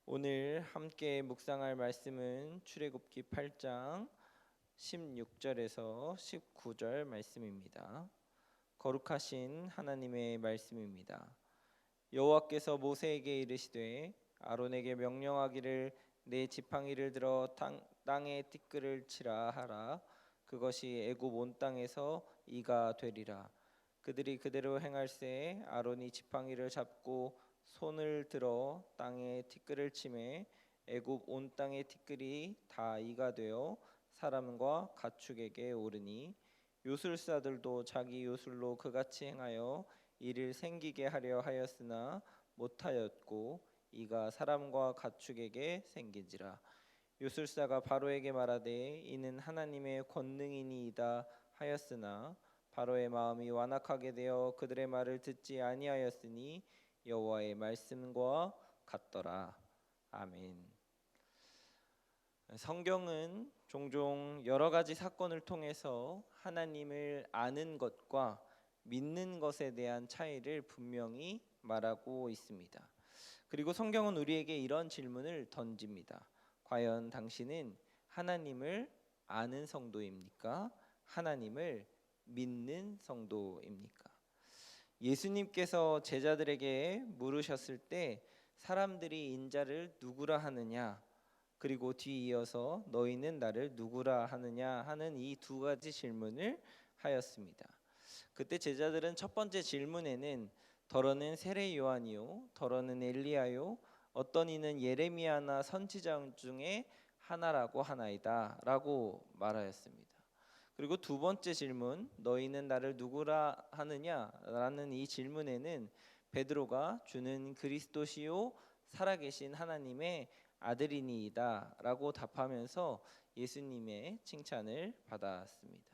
오늘 함께 묵상할 말씀은 출애굽기 8장 16절에서 19절 말씀입니다. 거룩하신 하나님의 말씀입니다. 여호와께서 모세에게 이르시되 아론에게 명령하기를 내 지팡이를 들어 땅에 티끌을 치라 하라. 그것이 애굽 온 땅에서 이가 되리라. 그들이 그대로 행할세. 아론이 지팡이를 잡고 손을 들어 땅에 티끌을 치매 애굽 온 땅의 티끌이 다 이가 되어 사람과 가축에게 오르니 요술사들도 자기 요술로 그같이 행하여 이를 생기게 하려 하였으나 못하였고 이가 사람과 가축에게 생긴지라. 요술사가 바로에게 말하되 이는 하나님의 권능이니이다 하였으나 바로의 마음이 완악하게 되어 그들의 말을 듣지 아니하였으니 여호와의 말씀과 같더라. 아멘. 성경은 종종 여러 가지 사건을 통해서 하나님을 아는 것과 믿는 것에 대한 차이를 분명히 말하고 있습니다. 그리고 성경은 우리에게 이런 질문을 던집니다. 과연 당신은 하나님을 아는 성도입니까? 하나님을 믿는 성도입니까? 예수님께서 제자들에게 물으셨을 때 사람들이 인자를 누구라 하느냐, 그리고 뒤이어서 너희는 나를 누구라 하느냐 하는 이 두 가지 질문을 하였습니다. 그때 제자들은 첫 번째 질문에는 더러는 세례 요한이요, 더러는 엘리야요, 어떤 이는 예레미야나 선지자 중에 하나라고 하나이다 라고 말하였습니다. 그리고 두 번째 질문, 너희는 나를 누구라 하느냐라는 이 질문에는 베드로가 주는 그리스도시요 살아계신 하나님의 아들이니이다 라고 답하면서 예수님의 칭찬을 받았습니다.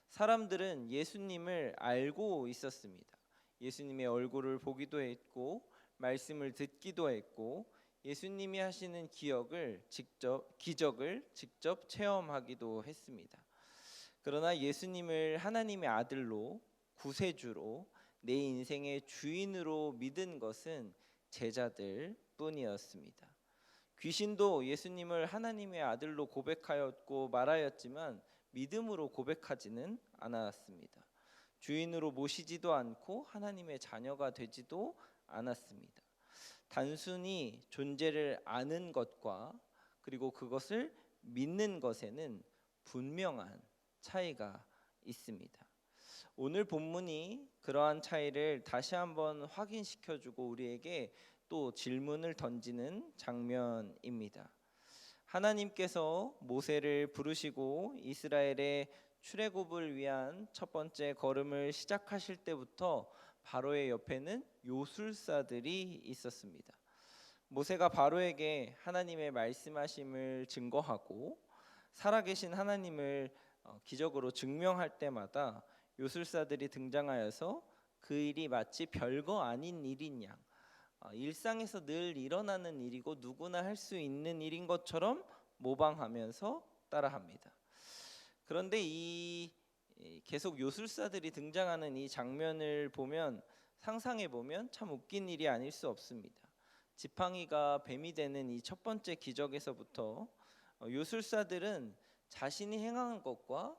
사람들은 예수님을 알고 있었습니다. 예수님의 얼굴을 보기도 했고 말씀을 듣기도 했고 예수님이 하시는 기적을 직접 체험하기도 했습니다. 그러나 예수님을 하나님의 아들로, 구세주로, 내 인생의 주인으로 믿은 것은 제자들 뿐이었습니다. 귀신도 예수님을 하나님의 아들로 고백하였고 말하였지만 믿음으로 고백하지는 않았습니다. 주인으로 모시지도 않고 하나님의 자녀가 되지도 않았습니다. 단순히 존재를 아는 것과 그리고 그것을 믿는 것에는 분명한 차이가 있습니다. 오늘 본문이 그러한 차이를 다시 한번 확인시켜주고 우리에게 또 질문을 던지는 장면입니다. 하나님께서 모세를 부르시고 이스라엘의 출애굽을 위한 첫 번째 걸음을 시작하실 때부터 바로의 옆에는 요술사들이 있었습니다. 모세가 바로에게 하나님의 말씀하심을 증거하고 살아계신 하나님을 기적으로 증명할 때마다 요술사들이 등장하여서 그 일이 마치 별거 아닌 일인 양, 일상에서 늘 일어나는 일이고 누구나 할 수 있는 일인 것처럼 모방하면서 따라합니다. 그런데 이 계속 요술사들이 등장하는 이 장면을 보면 상상해 보면 참 웃긴 일이 아닐 수 없습니다. 지팡이가 뱀이 되는 이 첫 번째 기적에서부터 요술사들은 자신이 행한 것과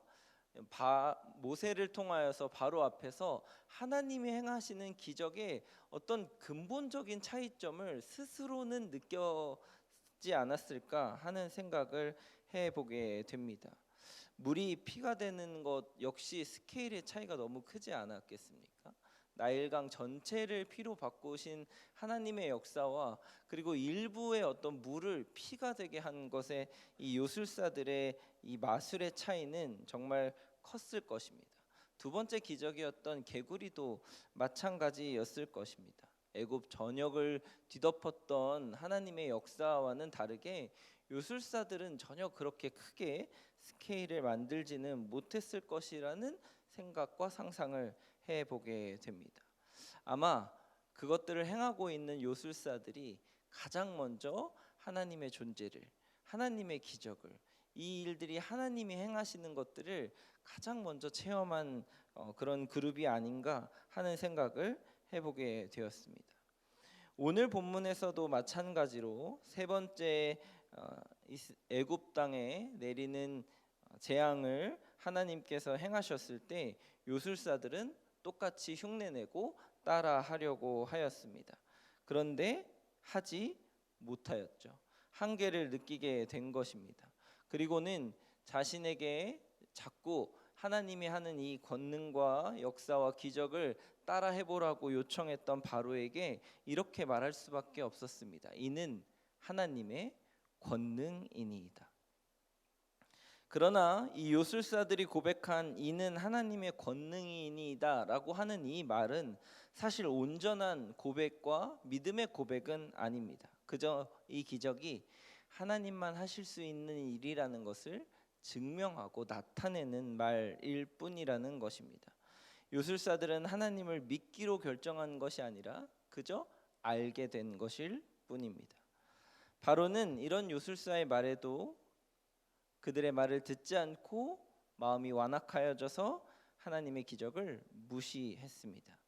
모세를 통하여서 바로 앞에서 하나님이 행하시는 기적의 어떤 근본적인 차이점을 스스로는 느꼈지 않았을까 하는 생각을 해보게 됩니다. 물이 피가 되는 것 역시 스케일의 차이가 너무 크지 않았겠습니까? 나일강 전체를 피로 바꾸신 하나님의 역사와 그리고 일부의 어떤 물을 피가 되게 한 것의 이 요술사들의 이 마술의 차이는 정말 컸을 것입니다. 두 번째 기적이었던 개구리도 마찬가지였을 것입니다. 애굽 전역을 뒤덮었던 하나님의 역사와는 다르게 요술사들은 전혀 그렇게 크게 스케일을 만들지는 못했을 것이라는 생각과 상상을 해보게 됩니다. 아마 그것들을 행하고 있는 요술사들이 가장 먼저 하나님의 존재를, 하나님의 기적을, 이 일들이 하나님이 행하시는 것들을 가장 먼저 체험한 그런 그룹이 아닌가 하는 생각을 해보게 되었습니다. 오늘 본문에서도 마찬가지로 세 번째 애굽 땅에 내리는 재앙을 하나님께서 행하셨을 때 요술사들은 똑같이 흉내내고 따라하려고 하였습니다. 그런데 하지 못하였죠. 한계를 느끼게 된 것입니다. 그리고는 자신에게 자꾸 하나님이 하는 이 권능과 역사와 기적을 따라 해보라고 요청했던 바로에게 이렇게 말할 수밖에 없었습니다. 이는 하나님의 권능이니이다. 그러나 이 요술사들이 고백한 이는 하나님의 권능이니이다 라고 하는 이 말은 사실 온전한 고백과 믿음의 고백은 아닙니다. 그저 이 기적이 하나님만 하실 수 있는 일이라는 것을 증명하고 나타내는 말일 뿐이라는 것입니다. 요술사들은 하나님을 믿기로 결정한 것이 아니라 그저 알게 된 것일 뿐입니다. 바로는 이런 요술사의 말에도 그들의 말을 듣지 않고 마음이 완악하여져서 하나님의 기적을 무시했습니다.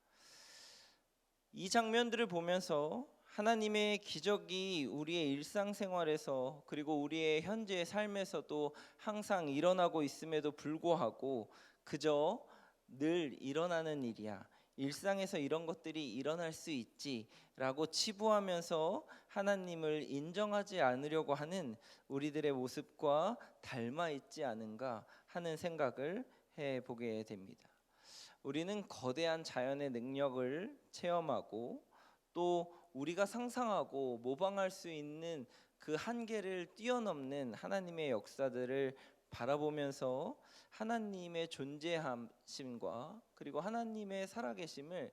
이 장면들을 보면서 하나님의 기적이 우리의 일상생활에서 그리고 우리의 현재의 삶에서도 항상 일어나고 있음에도 불구하고 그저 늘 일어나는 일이야, 일상에서 이런 것들이 일어날 수 있지라고 치부하면서 하나님을 인정하지 않으려고 하는 우리들의 모습과 닮아 있지 않은가 하는 생각을 해보게 됩니다. 우리는 거대한 자연의 능력을 체험하고 또 우리가 상상하고 모방할 수 있는 그 한계를 뛰어넘는 하나님의 역사들을 바라보면서 하나님의 존재하심과 그리고 하나님의 살아계심을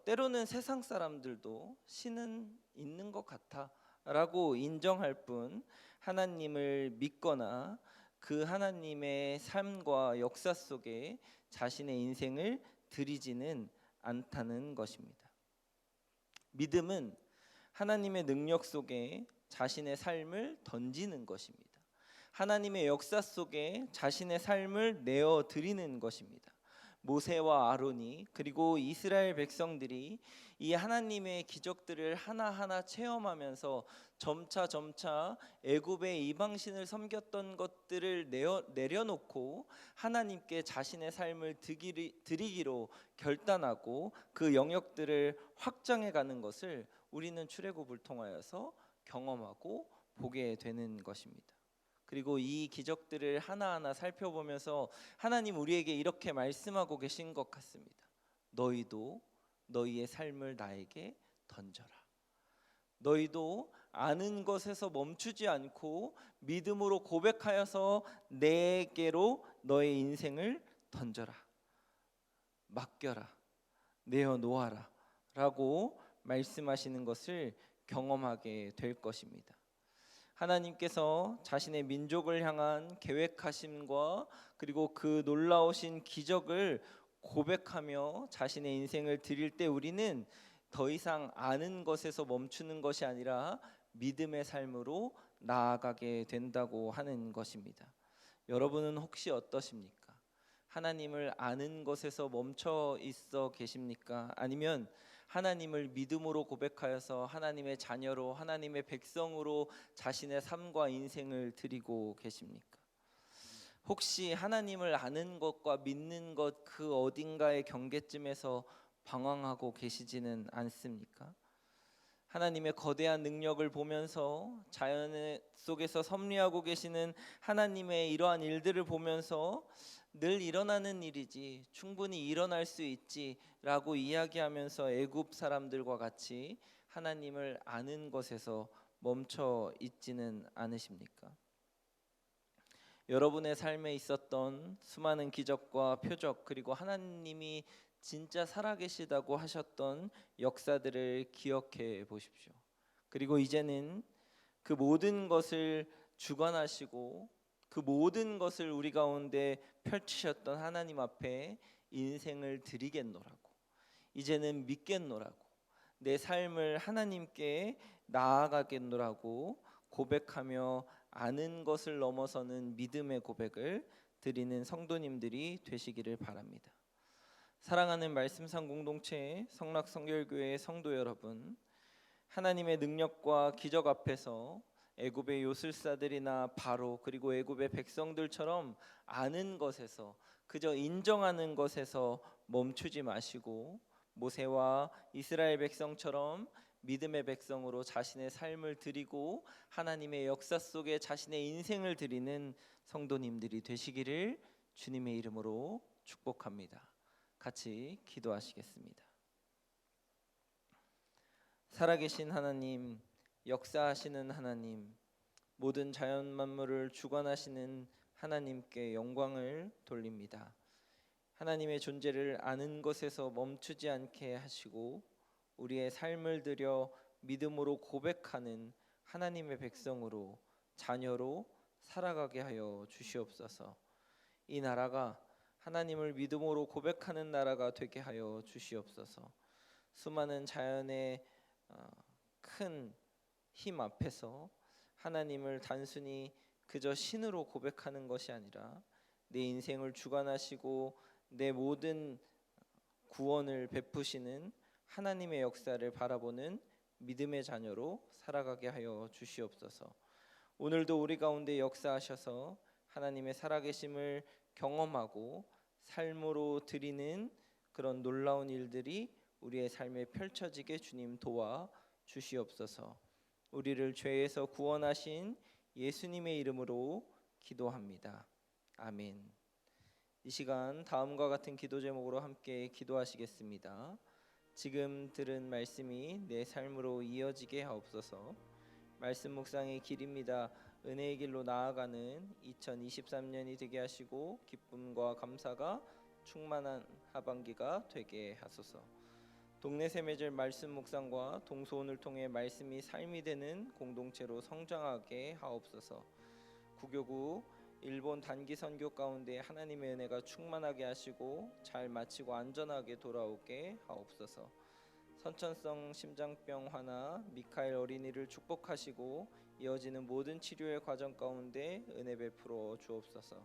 때로는 세상 사람들도 신은 있는 것 같아 라고 인정할 뿐 하나님을 믿거나 그 하나님의 삶과 역사 속에 자신의 인생을 들이지는 않다는 것입니다. 믿음은 하나님의 능력 속에 자신의 삶을 던지는 것입니다. 하나님의 역사 속에 자신의 삶을 내어 드리는 것입니다. 모세와 아론이 그리고 이스라엘 백성들이 이 하나님의 기적들을 하나하나 체험하면서 점차 애굽의 이방신을 섬겼던 것들을 내려놓고 하나님께 자신의 삶을 드리기로 결단하고 그 영역들을 확장해 가는 것을 우리는 출애굽을 통하여서 경험하고 보게 되는 것입니다. 그리고 이 기적들을 하나하나 살펴보면서 하나님 우리에게 이렇게 말씀하고 계신 것 같습니다. 너희도 너희의 삶을 나에게 던져라. 너희도 아는 것에서 멈추지 않고 믿음으로 고백하여서 내게로 너의 인생을 던져라. 맡겨라. 내어놓아라 라고 말씀하시는 것을 경험하게 될 것입니다. 하나님께서 자신의 민족을 향한 계획하심과 그리고 그 놀라우신 기적을 고백하며 자신의 인생을 드릴 때 우리는 더 이상 아는 것에서 멈추는 것이 아니라 믿음의 삶으로 나아가게 된다고 하는 것입니다. 여러분은 혹시 어떠십니까? 하나님을 아는 것에서 멈춰 있어 계십니까? 아니면 하나님을 믿음으로 고백하여서 하나님의 자녀로 하나님의 백성으로 자신의 삶과 인생을 드리고 계십니까? 혹시 하나님을 아는 것과 믿는 것 그 어딘가의 경계쯤에서 방황하고 계시지는 않습니까? 하나님의 거대한 능력을 보면서 자연 속에서 섭리하고 계시는 하나님의 이러한 일들을 보면서 늘 일어나는 일이지, 충분히 일어날 수 있지라고 이야기하면서 애굽 사람들과 같이 하나님을 아는 것에서 멈춰 있지는 않으십니까? 여러분의 삶에 있었던 수많은 기적과 표적 그리고 하나님이 진짜 살아계시다고 하셨던 역사들을 기억해 보십시오. 그리고 이제는 그 모든 것을 주관하시고 그 모든 것을 우리 가운데 펼치셨던 하나님 앞에 인생을 드리겠노라고, 이제는 믿겠노라고, 내 삶을 하나님께 나아가겠노라고 고백하며 아는 것을 넘어서는 믿음의 고백을 드리는 성도님들이 되시기를 바랍니다. 사랑하는 말씀상 공동체 성락성결교회 성도 여러분, 하나님의 능력과 기적 앞에서 애굽의 요술사들이나 바로 그리고 애굽의 백성들처럼 아는 것에서 그저 인정하는 것에서 멈추지 마시고 모세와 이스라엘 백성처럼 믿음의 백성으로 자신의 삶을 드리고 하나님의 역사 속에 자신의 인생을 드리는 성도님들이 되시기를 주님의 이름으로 축복합니다. 같이 기도하시겠습니다. 살아계신 하나님, 역사하시는 하나님, 모든 자연 만물을 주관하시는 하나님께 영광을 돌립니다. 하나님의 존재를 아는 것에서 멈추지 않게 하시고 우리의 삶을 들여 믿음으로 고백하는 하나님의 백성으로 자녀로 살아가게 하여 주시옵소서. 이 나라가 하나님을 믿음으로 고백하는 나라가 되게 하여 주시옵소서. 수많은 자연의 큰 힘 앞에서 하나님을 단순히 그저 신으로 고백하는 것이 아니라 내 인생을 주관하시고 내 모든 구원을 베푸시는 하나님의 역사를 바라보는 믿음의 자녀로 살아가게 하여 주시옵소서. 오늘도 우리 가운데 역사하셔서 하나님의 살아계심을 경험하고 삶으로 드리는 그런 놀라운 일들이 우리의 삶에 펼쳐지게 주님 도와 주시옵소서. 우리를 죄에서 구원하신 예수님의 이름으로 기도합니다. 아멘. 이 시간 다음과 같은 기도 제목으로 함께 기도하시겠습니다. 지금 들은 말씀이 내 삶으로 이어지게 하옵소서. 말씀 묵상의 길입니다. 은혜의 길로 나아가는 2023년이 되게 하시고 기쁨과 감사가 충만한 하반기가 되게 하소서. 동네 세매절 말씀 묵상과 동소원을 통해 말씀이 삶이 되는 공동체로 성장하게 하옵소서. 구교구 일본 단기 선교 가운데 하나님의 은혜가 충만하게 하시고 잘 마치고 안전하게 돌아오게 하옵소서. 선천성 심장병 환아 미카엘 어린이를 축복하시고 이어지는 모든 치료의 과정 가운데 은혜 베풀어 주옵소서.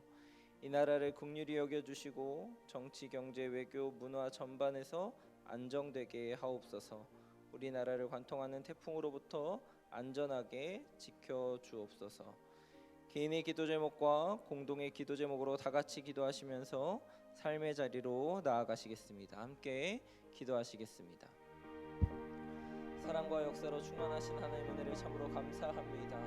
이 나라를 긍휼히 여겨주시고 정치, 경제, 외교, 문화 전반에서 안정되게 하옵소서. 우리나라를 관통하는 태풍으로부터 안전하게 지켜 주옵소서. 개인의 기도 제목과 공동의 기도 제목으로 다 같이 기도하시면서 삶의 자리로 나아가시겠습니다. 함께 기도하시겠습니다. 사랑과 역사로 충만하신 하나님의 은혜를 참으로 감사합니다.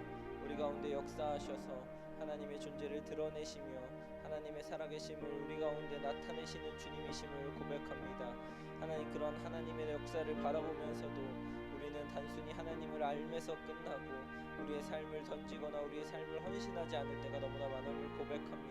우리 가운데 역사하셔서 하나님의 존재를 드러내시며 하나님의 살아계심을 우리 가운데 나타내시는 주님이심을 고백합니다. 하나님, 그런 하나님의 역사를 바라보면서도 우리는 단순히 하나님을 알면서 끝나고 우리의 삶을 던지거나 우리의 삶을 헌신하지 않을 때가 너무나 많음을 고백합니다.